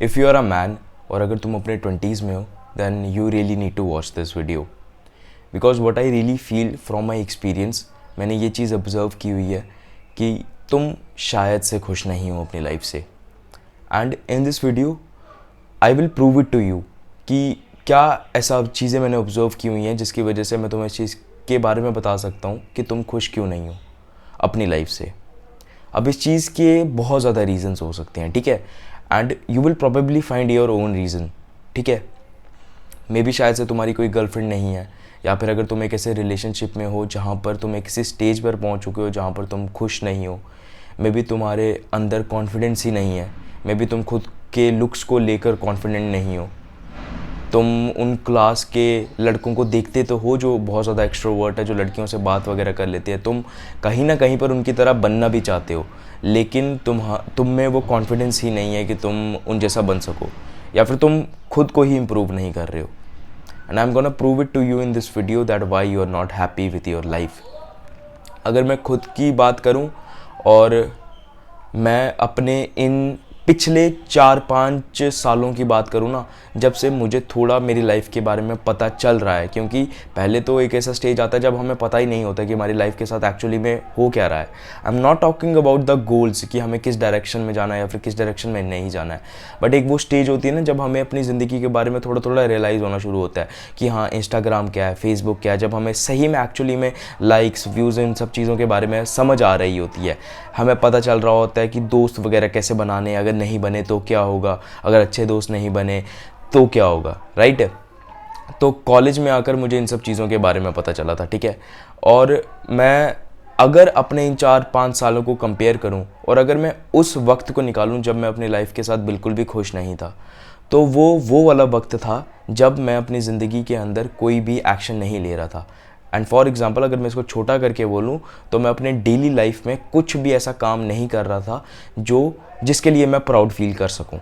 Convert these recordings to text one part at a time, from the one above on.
If you are a man और अगर तुम अपने 20s में हो then you really need to watch this video because what I really feel from my experience, मैंने ये चीज़ ऑब्ज़र्व की हुई है कि तुम शायद से खुश नहीं हो अपनी लाइफ से। And in this video I will prove it to you कि क्या ऐसा चीज़ें मैंने ऑब्ज़र्व की हुई हैं जिसकी वजह से मैं तुम्हें इस चीज़ के बारे में बता सकता हूँ कि तुम खुश क्यों नहीं हो अपनी लाइफ से। अब इस चीज़ के बहुत ज़्यादा रीज़न्स हो सकते हैं, ठीक है, and you will probably find your own reason, ठीक है। मे बी शायद से तुम्हारी कोई गर्लफ्रेंड नहीं है, या फिर अगर तुम एक ऐसे रिलेशनशिप में हो जहाँ पर तुम एक किसी स्टेज पर पहुँच चुके हो जहाँ पर तुम खुश नहीं हो। मे बी तुम्हारे अंदर कॉन्फिडेंस ही नहीं है, मे बी तुम खुद के लुक्स को लेकर कॉन्फिडेंट नहीं हो। तुम उन क्लास के लड़कों को देखते तो हो जो बहुत ज़्यादा एक्सट्रोवर्ट है, जो लड़कियों से बात वगैरह कर लेते हैं। तुम कहीं ना कहीं पर उनकी तरह बनना भी चाहते हो, लेकिन तुम में वो कॉन्फिडेंस ही नहीं है कि तुम उन जैसा बन सको, या फिर तुम खुद को ही इम्प्रूव नहीं कर रहे हो। And I am gonna prove it to you in this video that why you are not happy with your life. अगर मैं खुद की बात करूं और मैं अपने इन पिछले 4-5 सालों की बात करूँ ना, जब से मुझे थोड़ा मेरी लाइफ के बारे में पता चल रहा है, क्योंकि पहले तो एक ऐसा स्टेज आता है जब हमें पता ही नहीं होता कि हमारी लाइफ के साथ एक्चुअली में हो क्या रहा है। I am not talking about the goals कि हमें किस डायरेक्शन में जाना है या फिर किस डायरेक्शन में नहीं जाना है, बट एक वो स्टेज होती है ना जब हमें अपनी ज़िंदगी के बारे में थोड़ा थोड़ा रियलाइज़ होना शुरू होता है कि हाँ, इंस्टाग्राम क्या है, फेसबुक क्या है। जब हमें सही में एक्चुअली में लाइक्स, व्यूज़, इन सब चीज़ों के बारे में समझ आ रही होती है, हमें पता चल रहा होता है कि दोस्त वगैरह कैसे बनाने, अगर नहीं बने तो क्या होगा, अगर अच्छे दोस्त नहीं बने तो क्या होगा, राइट। तो कॉलेज में आकर मुझे इन सब चीज़ों के बारे में पता चला था, ठीक है। और मैं अगर अपने इन 4-5 सालों को कंपेयर करूं और अगर मैं उस वक्त को निकालूं जब मैं अपनी लाइफ के साथ बिल्कुल भी खुश नहीं था, तो वो वाला वक्त था जब मैं अपनी ज़िंदगी के अंदर कोई भी एक्शन नहीं ले रहा था। एंड फॉर एग्ज़ाम्पल अगर मैं इसको छोटा करके बोलूँ तो मैं अपने डेली लाइफ में कुछ भी ऐसा काम नहीं कर रहा था जिसके लिए मैं प्राउड फील कर सकूं।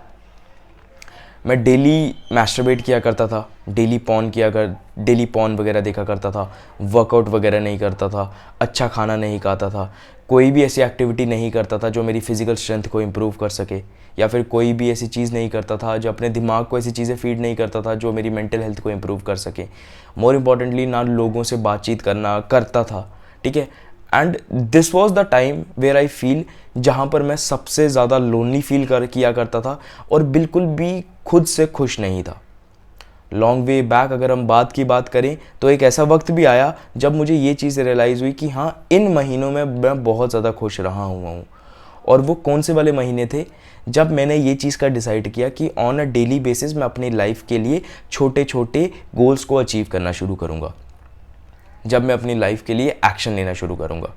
मैं डेली मैस्टरबेट किया करता था, डेली पॉर्न वगैरह देखा करता था, वर्कआउट वगैरह नहीं करता था, अच्छा खाना नहीं खाता था, कोई भी ऐसी एक्टिविटी नहीं करता था जो मेरी फिज़िकल स्ट्रेंथ को इम्प्रूव कर सके, या फिर कोई भी ऐसी चीज़ नहीं करता था जो अपने दिमाग को ऐसी चीज़ें फीड नहीं करता था जो मेरी मेंटल हेल्थ को इम्प्रूव कर सके। मोर इम्पॉर्टेंटली ना लोगों से बातचीत करता था, ठीक है। And this was the time where I feel जहाँ पर मैं सबसे ज़्यादा लोनली फील किया करता था और बिल्कुल भी खुद से खुश नहीं था। लॉन्ग वे बैक अगर हम बात करें तो एक ऐसा वक्त भी आया जब मुझे ये चीज़ रियलाइज़ हुई कि हाँ, इन महीनों में मैं बहुत ज़्यादा खुश रहा हुआ हूँ। और वो कौन से वाले महीने थे जब मैंने ये चीज़ का डिसाइड किया कि ऑन अ डेली बेसिस मैं अपनी लाइफ के लिए छोटे छोटे गोल्स को अचीव करना शुरू करूँगा, जब मैं अपनी लाइफ के लिए एक्शन लेना शुरू करूँगा।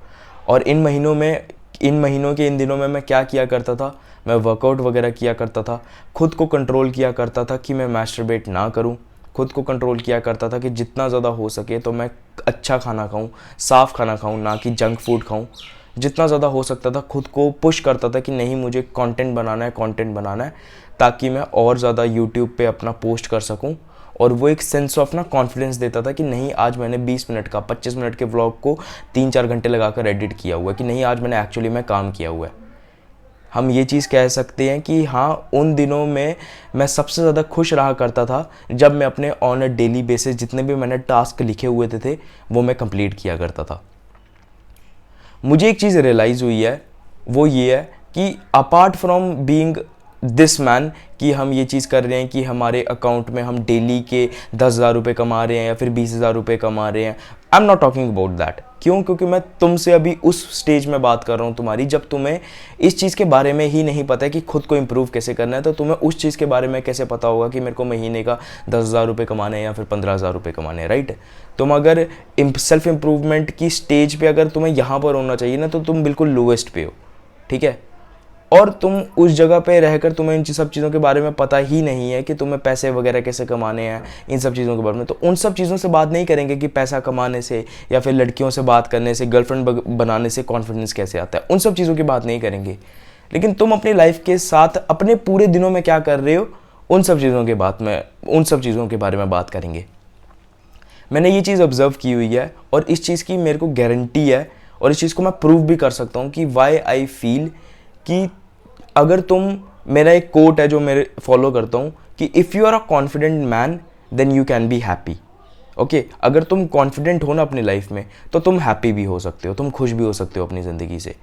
और इन महीनों के इन दिनों में मैं क्या किया करता था, मैं वर्कआउट वगैरह किया करता था, खुद को कंट्रोल किया करता था कि मैं मैस्टरबेट ना करूं, खुद को कंट्रोल किया करता था कि जितना ज़्यादा हो सके तो मैं अच्छा खाना खाऊं, साफ़ खाना खाऊं, ना कि जंक फूड खाऊं। जितना ज़्यादा हो सकता था खुद को पुश करता था कि नहीं, मुझे कंटेंट बनाना है ताकि मैं और ज़्यादा यूट्यूब पे अपना पोस्ट कर सकूं। और वो एक सेंस ऑफ ना कॉन्फिडेंस देता था कि नहीं, आज मैंने 20 मिनट का 25 मिनट के व्लॉग को 3-4 घंटे लगाकर एडिट किया हुआ है, कि नहीं, आज मैंने एक्चुअली में काम किया हुआ है। हम ये चीज़ कह सकते हैं कि हाँ, उन दिनों में मैं सबसे ज़्यादा खुश रहा करता था जब मैं अपने ऑन अ डेली बेसिस जितने भी मैंने टास्क लिखे हुए थे वो मैं कंप्लीट किया करता था। मुझे एक चीज़ रियलाइज़ हुई है, वो ये है कि apart from being this man कि हम ये चीज़ कर रहे हैं कि हमारे अकाउंट में हम डेली के 10,000 रुपये कमा रहे हैं या फिर 20,000 रुपये कमा रहे हैं, I am not talking about that. क्यों? क्योंकि मैं तुमसे अभी उस स्टेज में बात कर रहा हूँ तुम्हारी, जब तुम्हें इस चीज़ के बारे में ही नहीं पता है कि खुद को इम्प्रूव कैसे करना है, तो तुम्हें उस चीज़ के बारे में कैसे पता होगा कि मेरे को महीने का 10,000 रुपये कमाने हैं या फिर 15,000 रुपये कमाने हैं, राइट। तुम अगर सेल्फ इम्प्रूवमेंट की स्टेज पे अगर तुम्हें यहाँ पर होना चाहिए ना, तो तुम बिल्कुल लोएस्ट पे हो, ठीक है। और तुम उस जगह पे रहकर तुम्हें इन सब चीज़ों के बारे में पता ही नहीं है कि तुम्हें पैसे वगैरह कैसे कमाने हैं, इन सब चीज़ों के बारे में। तो उन सब चीज़ों से बात नहीं करेंगे कि पैसा कमाने से या फिर लड़कियों से बात करने से, गर्लफ्रेंड बनाने से कॉन्फिडेंस कैसे आता है, उन सब चीज़ों की बात नहीं करेंगे। लेकिन तुम अपनी लाइफ के साथ अपने पूरे दिनों में क्या कर रहे हो, उन सब चीज़ों के बारे में बात करेंगे। मैंने ये चीज़ ऑब्जर्व की हुई है और इस चीज़ की मेरे को गारंटी है और इस चीज़ को मैं प्रूव भी कर सकता हूँ कि वाई आई फील कि अगर तुम मेरा एक कोट है जो मेरे फॉलो करता हूँ कि if you are a confident man then you can be happy. Okay, अगर तुम कॉन्फिडेंट हो ना अपनी लाइफ में तो तुम हैप्पी भी हो सकते हो, तुम खुश भी हो सकते हो अपनी ज़िंदगी से।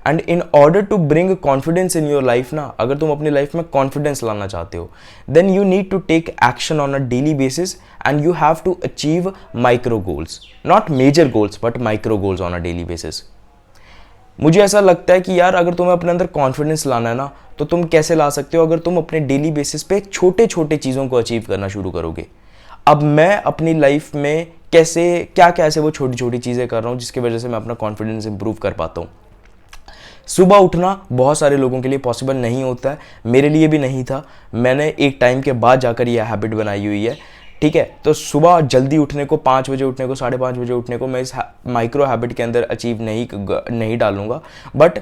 And in order to bring confidence in your life ना, अगर तुम अपनी लाइफ में कॉन्फिडेंस लाना चाहते हो then you need to take action on a daily basis and you have to achieve micro goals, not major goals but micro goals on a daily basis. मुझे ऐसा लगता है कि यार अगर तुम्हें अपने अंदर कॉन्फिडेंस लाना है ना तो तुम कैसे ला सकते हो, अगर तुम अपने डेली बेसिस पे छोटे छोटे चीज़ों को अचीव करना शुरू करोगे। अब मैं अपनी लाइफ में कैसे क्या क्या ऐसे वो छोटी छोटी चीज़ें कर रहा हूँ जिसकी वजह से मैं अपना कॉन्फिडेंस इंप्रूव कर पाता हूँ। सुबह उठना बहुत सारे लोगों के लिए पॉसिबल नहीं होता है, मेरे लिए भी नहीं था। मैंने एक टाइम के बाद जाकर यह हैबिट बनाई हुई है, ठीक है। तो सुबह जल्दी उठने को, 5 बजे उठने को, 5:30 बजे उठने को मैं इस माइक्रो हैबिट के अंदर अचीव नहीं डालूंगा। बट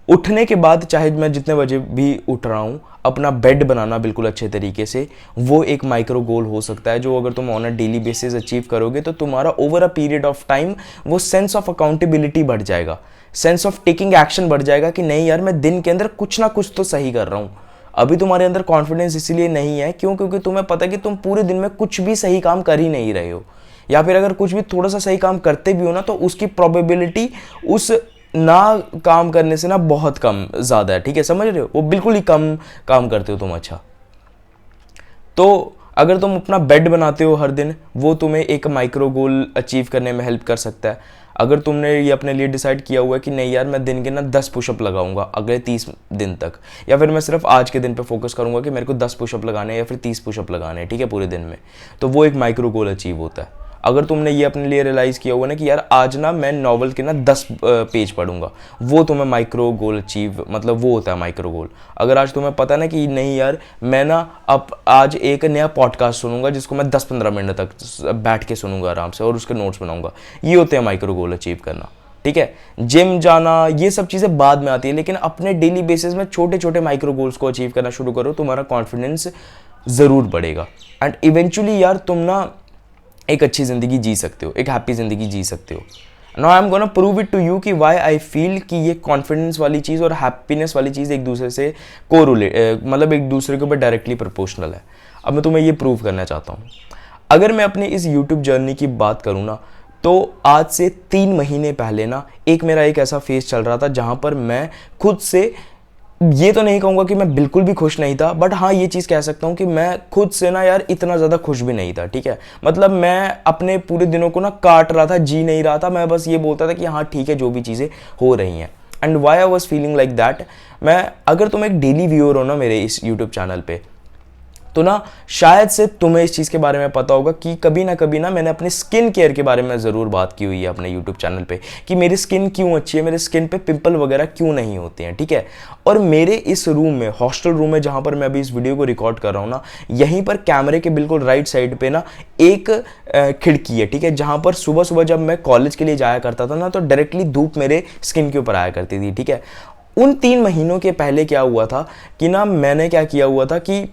उठने के बाद चाहे मैं जितने बजे भी उठ रहा हूँ, अपना बेड बनाना बिल्कुल अच्छे तरीके से, वो एक माइक्रो गोल हो सकता है जो अगर तुम on a daily basis achieve करोगे तो तुम्हारा over a period of time वो सेंस ऑफ अकाउंटेबिलिटी बढ़ जाएगा, सेंस ऑफ टेकिंग एक्शन बढ़ जाएगा कि नहीं यार मैं दिन के अंदर कुछ ना कुछ तो सही कर रहा हूँ। अभी तुम्हारे अंदर कॉन्फिडेंस इसीलिए नहीं है क्योंकि तुम्हें पता है कि तुम पूरे दिन में कुछ भी सही काम कर ही नहीं रहे हो, या फिर अगर कुछ भी थोड़ा सा सही काम करते भी हो ना तो उसकी प्रोबेबिलिटी उस ना काम करने से ना बहुत कम ज़्यादा है, ठीक है, समझ रहे हो, वो बिल्कुल ही कम काम करते हो तुम। अच्छा, तो अगर तुम अपना बेड बनाते हो हर दिन, वो तुम्हें एक माइक्रो गोल अचीव करने में हेल्प कर सकता है। अगर तुमने ये अपने लिए डिसाइड किया हुआ है कि नहीं यार मैं दिन के ना 10 पुशअप लगाऊंगा अगले 30 दिन तक, या फिर मैं सिर्फ आज के दिन पे फोकस करूंगा कि मेरे को 10 पुशअप लगाने हैं या फिर 30 पुशअप लगाने हैं, ठीक है, पूरे दिन में, तो वो एक माइक्रो गोल अचीव होता है। अगर तुमने ये अपने लिए रियलाइज़ किया हुआ ना कि यार आज ना मैं नॉवल के ना 10 पेज पढ़ूंगा, वो तुम्हें माइक्रो गोल अचीव, मतलब वो होता है माइक्रो गोल। अगर आज तुम्हें पता ना कि नहीं यार मैं ना अब आज एक नया पॉडकास्ट सुनूंगा जिसको मैं 10-15 मिनट तक बैठ के सुनूंगा आराम से और उसके नोट्स बनाऊंगा, ये होते हैं माइक्रो गोल अचीव करना, ठीक है। जिम जाना ये सब चीज़ें बाद में आती है, लेकिन अपने डेली बेसिस में छोटे छोटे माइक्रो गोल्स को अचीव करना शुरू करो, तुम्हारा कॉन्फिडेंस ज़रूर बढ़ेगा एंड इवेंचुअली यार तुम ना एक अच्छी ज़िंदगी जी सकते हो, एक हैप्पी ज़िंदगी जी सकते हो। Now I am gonna prove it to you कि वाई आई फील कि ये कॉन्फिडेंस वाली चीज़ और हैप्पीनेस वाली चीज़ एक दूसरे से मतलब एक दूसरे के ऊपर डायरेक्टली प्रोपोर्शनल है। अब मैं तुम्हें ये प्रूव करना चाहता हूँ। अगर मैं अपनी इस यूट्यूब जर्नी की बात करूँ ना, तो आज से 3 महीने पहले ना मेरा एक ऐसा फेज चल रहा था जहाँ पर मैं खुद से, ये तो नहीं कहूँगा कि मैं बिल्कुल भी खुश नहीं था, बट हाँ ये चीज़ कह सकता हूँ कि मैं खुद से ना यार इतना ज़्यादा खुश भी नहीं था, ठीक है। मतलब मैं अपने पूरे दिनों को ना काट रहा था, जी नहीं रहा था, मैं बस ये बोलता था कि हाँ ठीक है जो भी चीज़ें हो रही हैं। And why I was feeling like that, मैं, अगर तुम एक डेली व्यूअर हो ना मेरे इस यूट्यूब चैनल पे, तो ना शायद से तुम्हें इस चीज़ के बारे में पता होगा कि कभी ना मैंने अपने स्किन केयर के बारे में ज़रूर बात की हुई है अपने यूट्यूब चैनल पे कि मेरी स्किन क्यों अच्छी है, मेरे स्किन पे पिंपल वगैरह क्यों नहीं होते हैं, ठीक है। और मेरे इस रूम में, हॉस्टल रूम में जहाँ पर मैं अभी इस वीडियो को रिकॉर्ड कर रहा हूँ ना, यहीं पर कैमरे के बिल्कुल राइट साइड पे ना एक खिड़की है, ठीक है, जहाँ पर सुबह सुबह जब मैं कॉलेज के लिए जाया करता था ना तो डायरेक्टली धूप मेरे स्किन के ऊपर आया करती थी, ठीक है। उन 3 महीनों के पहले क्या हुआ था कि ना मैंने क्या किया हुआ था कि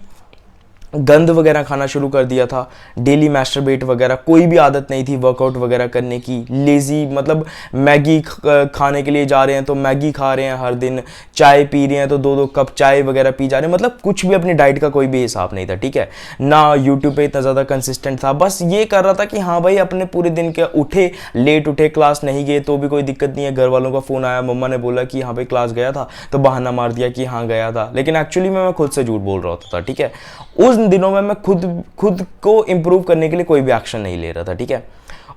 गंद वगैरह खाना शुरू कर दिया था, डेली मैस्टरबेट वगैरह, कोई भी आदत नहीं थी वर्कआउट वगैरह करने की, लेज़ी, मतलब मैगी खाने के लिए जा रहे हैं तो मैगी खा रहे हैं हर दिन, चाय पी रहे हैं तो 2-2 कप चाय वगैरह पी जा रहे हैं, मतलब कुछ भी अपनी डाइट का कोई भी हिसाब नहीं था, ठीक है ना। यूट्यूब पे इतना ज़्यादा कंसिस्टेंट था, बस ये कर रहा था कि हाँ भाई अपने पूरे दिन के उठे, लेट उठे, क्लास नहीं गए तो भी कोई दिक्कत नहीं है, घर वालों का फ़ोन आया, मम्मा ने बोला कि हाँ भाई क्लास गया था, तो बहाना मार दिया कि हाँ गया था, लेकिन एक्चुअली मैं खुद से झूठ बोल रहा होता था, ठीक है। उस दिनों में मैं खुद को इंप्रूव करने के लिए कोई भी एक्शन नहीं ले रहा था, ठीक है।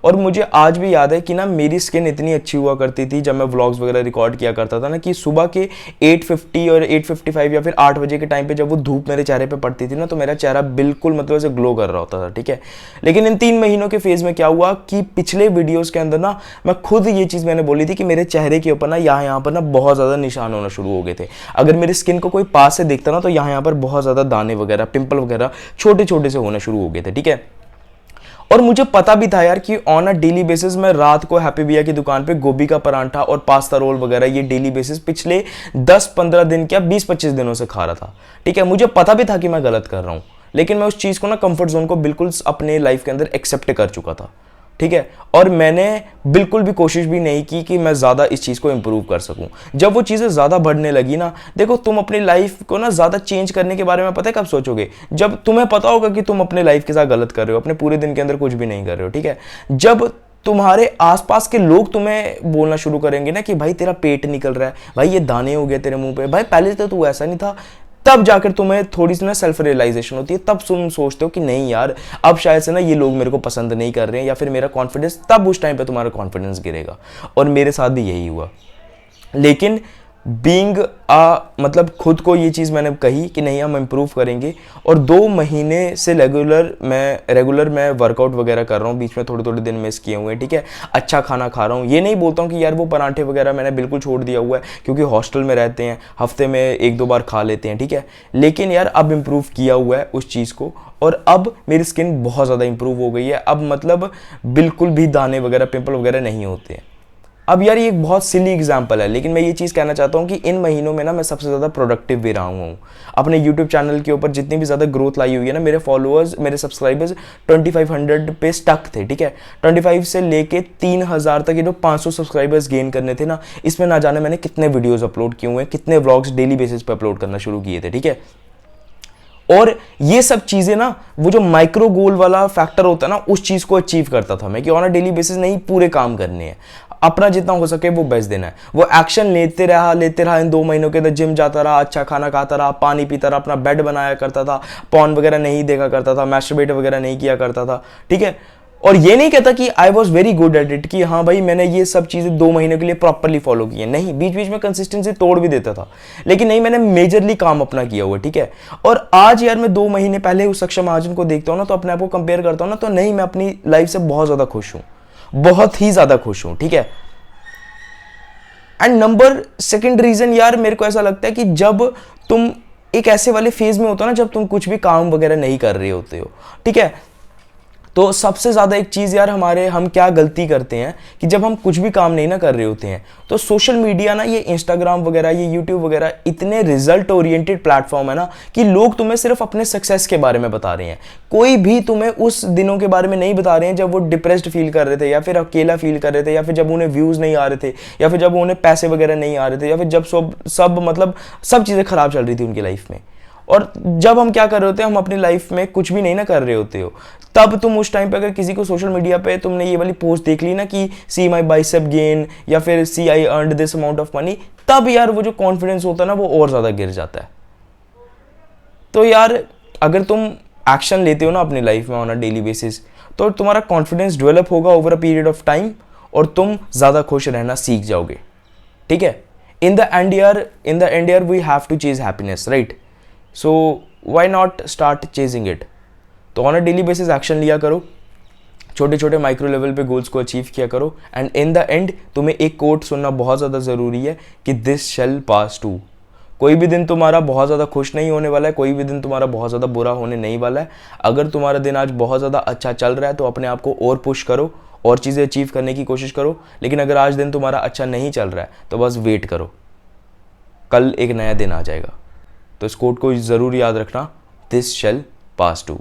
और मुझे आज भी याद है कि ना मेरी स्किन इतनी अच्छी हुआ करती थी जब मैं व्लॉग्स वगैरह रिकॉर्ड किया करता था ना, कि सुबह के 8:50 और 8:55 या फिर 8 बजे के टाइम पे जब वो धूप मेरे चेहरे पे पड़ती थी ना तो मेरा चेहरा बिल्कुल मतलब ऐसे ग्लो कर रहा होता था, ठीक है। लेकिन इन 3 महीनों के फेज में क्या हुआ कि पिछले वीडियोज़ के अंदर ना मैं खुद ये चीज़ मैंने बोली थी कि मेरे चेहरे के ऊपर ना यहाँ पर ना बहुत ज़्यादा निशान होना शुरू हो गए थे। अगर मेरी स्किन को कोई पास से देखता ना तो यहाँ पर बहुत ज़्यादा दाने वगैरह, पिंपल वगैरह छोटे छोटे से होने शुरू हो गए थे, ठीक है। और मुझे पता भी था यार कि ऑन अ डेली बेसिस मैं रात को हैप्पी भैया की दुकान पे गोभी का परांठा और पास्ता रोल वगैरह ये डेली बेसिस पिछले 10-15 दिन क्या 20-25 दिनों से खा रहा था, ठीक है। मुझे पता भी था कि मैं गलत कर रहा हूँ, लेकिन मैं उस चीज़ को ना कंफर्ट जोन को बिल्कुल अपने लाइफ के अंदर एक्सेप्ट कर चुका था, ठीक है। और मैंने बिल्कुल भी कोशिश भी नहीं की कि मैं ज़्यादा इस चीज़ को इम्प्रूव कर सकूं। जब वो चीज़ें ज़्यादा बढ़ने लगी ना, देखो तुम अपनी लाइफ को ना ज़्यादा चेंज करने के बारे में पता है कब सोचोगे, जब तुम्हें पता होगा कि तुम अपने लाइफ के साथ गलत कर रहे हो, अपने पूरे दिन के अंदर कुछ भी नहीं कर रहे हो, ठीक है। जब तुम्हारे आसपास के लोग तुम्हें बोलना शुरू करेंगे ना कि भाई तेरा पेट निकल रहा है, भाई ये दाने हो गए तेरे मुंह पे, भाई पहले तो तू ऐसा नहीं था, तब जाकर तुम्हें थोड़ी सी ना सेल्फ रियलाइजेशन होती है। तब तुम सोचते हो कि नहीं यार, अब शायद से ना ये लोग मेरे को पसंद नहीं कर रहे हैं, या फिर मेरा कॉन्फिडेंस, तब उस टाइम पे तुम्हारा कॉन्फिडेंस गिरेगा। और मेरे साथ भी यही हुआ। लेकिन बीइंग मतलब खुद को ये चीज़ मैंने कही कि नहीं हम इम्प्रूव करेंगे, और 2 महीने से रेगुलर मैं वर्कआउट वगैरह कर रहा हूँ, बीच में थोड़े थोड़े दिन मिस किए हुए हैं, ठीक है। अच्छा खाना खा रहा हूँ, ये नहीं बोलता हूँ कि यार वो पराठे वगैरह मैंने बिल्कुल छोड़ दिया हुआ है, क्योंकि हॉस्टल में रहते हैं, हफ्ते में 1-2 बार खा लेते हैं, ठीक है। लेकिन यार अब इम्प्रूव किया हुआ है उस चीज़ को, और अब मेरी स्किन बहुत ज़्यादा इंप्रूव हो गई है। अब मतलब बिल्कुल भी दाने वगैरह, पिंपल वगैरह नहीं होते हैं। अब यार ये एक बहुत सिली एग्जांपल है, लेकिन मैं ये चीज़ कहना चाहता हूँ कि इन महीनों में ना मैं सबसे ज़्यादा प्रोडक्टिव भी रहा हूँ। अपने यूट्यूब चैनल के ऊपर जितनी भी ज़्यादा ग्रोथ लाई हुई है ना, मेरे फॉलोअर्स, मेरे सब्सक्राइबर्स 2500 पे स्टक थे, ठीक है। 25 से लेके 3000 तक ये जो 500 सब्सक्राइबर्स गेन करने थे ना, इसमें ना जाने मैंने कितने वीडियोज़ अपलोड किए हुए हैं, कितने व्लॉग्स डेली बेसिस पे अपलोड करना शुरू किए थे, ठीक है। और ये सब चीजें ना, वो जो माइक्रो गोल वाला फैक्टर होता है ना, उस चीज को अचीव करता था मैं, कि ऑन अ डेली बेसिस नहीं पूरे काम करने हैं, अपना जितना हो सके वो बेस्ट देना है। वो एक्शन लेते रहा इन 2 महीनों के अंदर, जिम जाता रहा, अच्छा खाना खाता रहा, पानी पीता रहा, अपना बेड बनाया करता था, पॉर्न वगैरह नहीं देखा करता था, मैस्टरबेट वगैरह नहीं किया करता था, ठीक है। और ये नहीं कहता कि I was very good at it, कि हाँ भाई मैंने ये सब चीज़ें 2 महीने के लिए प्रॉपरली फॉलो की है, नहीं, बीच बीच में कंसिस्टेंसी तोड़ भी देता था, लेकिन नहीं, मैंने मेजरली काम अपना किया हुआ, ठीक है। और आज यार मैं 2 महीने पहले उस सक्षम महाजन को देखता हूँ ना, तो अपने आप को कंपेयर करता हूँ ना, तो नहीं, मैं अपनी लाइफ से बहुत ज़्यादा खुश हूँ, बहुत ही ज़्यादा खुश हूँ, ठीक है। एंड नंबर 2 रीज़न यार, मेरे को ऐसा लगता है कि जब तुम एक ऐसे वाले फेज में होता हो ना, जब तुम कुछ भी काम वगैरह नहीं कर रहे होते हो, ठीक है, तो सबसे ज़्यादा एक चीज़ यार, हम क्या गलती करते हैं कि जब हम कुछ भी काम नहीं ना कर रहे होते हैं, तो सोशल मीडिया ना, ये इंस्टाग्राम वगैरह, ये यूट्यूब वगैरह इतने रिजल्ट ओरिएंटेड प्लेटफॉर्म है ना, कि लोग तुम्हें सिर्फ अपने सक्सेस के बारे में बता रहे हैं, कोई भी तुम्हें उस दिनों के बारे में नहीं बता रहे हैं जब वो डिप्रेस्ड फील कर रहे थे, या फिर अकेला फील कर रहे थे, या फिर जब उन्हें व्यूज़ नहीं आ रहे थे, या फिर जब उन्हें पैसे वगैरह नहीं आ रहे थे, या फिर जब सब चीज़ें खराब चल रही थी उनकी लाइफ में। और जब हम क्या कर रहे होते हैं, हम अपनी लाइफ में कुछ भी नहीं ना कर रहे होते हो, तब तुम उस टाइम पे अगर किसी को सोशल मीडिया पे तुमने ये वाली पोस्ट देख ली ना कि सी माई बाइसेप गेन, या फिर see I earned this amount of money, तब यार वो जो कॉन्फिडेंस होता है ना, वो और ज़्यादा गिर जाता है। तो यार अगर तुम एक्शन लेते हो ना अपनी लाइफ में ऑन अ डेली बेसिस, तो तुम्हारा कॉन्फिडेंस डेवलप होगा over a period of time, और तुम ज़्यादा खुश रहना सीख जाओगे, ठीक है। इन द एंड यार we have to chase happiness, right? So why not start chasing it. तो on a daily basis action लिया करो, छोटे छोटे माइक्रो लेवल पे गोल्स को अचीव किया करो, एंड इन द एंड तुम्हें एक कोट सुनना बहुत ज़्यादा ज़रूरी है कि दिस शैल पास टू। कोई भी दिन तुम्हारा बहुत ज़्यादा खुश नहीं होने वाला है, कोई भी दिन तुम्हारा बहुत ज़्यादा बुरा होने नहीं वाला है। अगर तुम्हारा दिन आज बहुत ज़्यादा अच्छा चल रहा है तो अपने आप को और पुश करो, और चीज़ें अचीव करने की कोशिश करो। लेकिन अगर आज दिन तुम्हारा अच्छा नहीं चल रहा है तो बस वेट करो, कल एक नया दिन आ जाएगा। तो इस कोट को ज़रूर याद रखना, दिस शैल पास टू।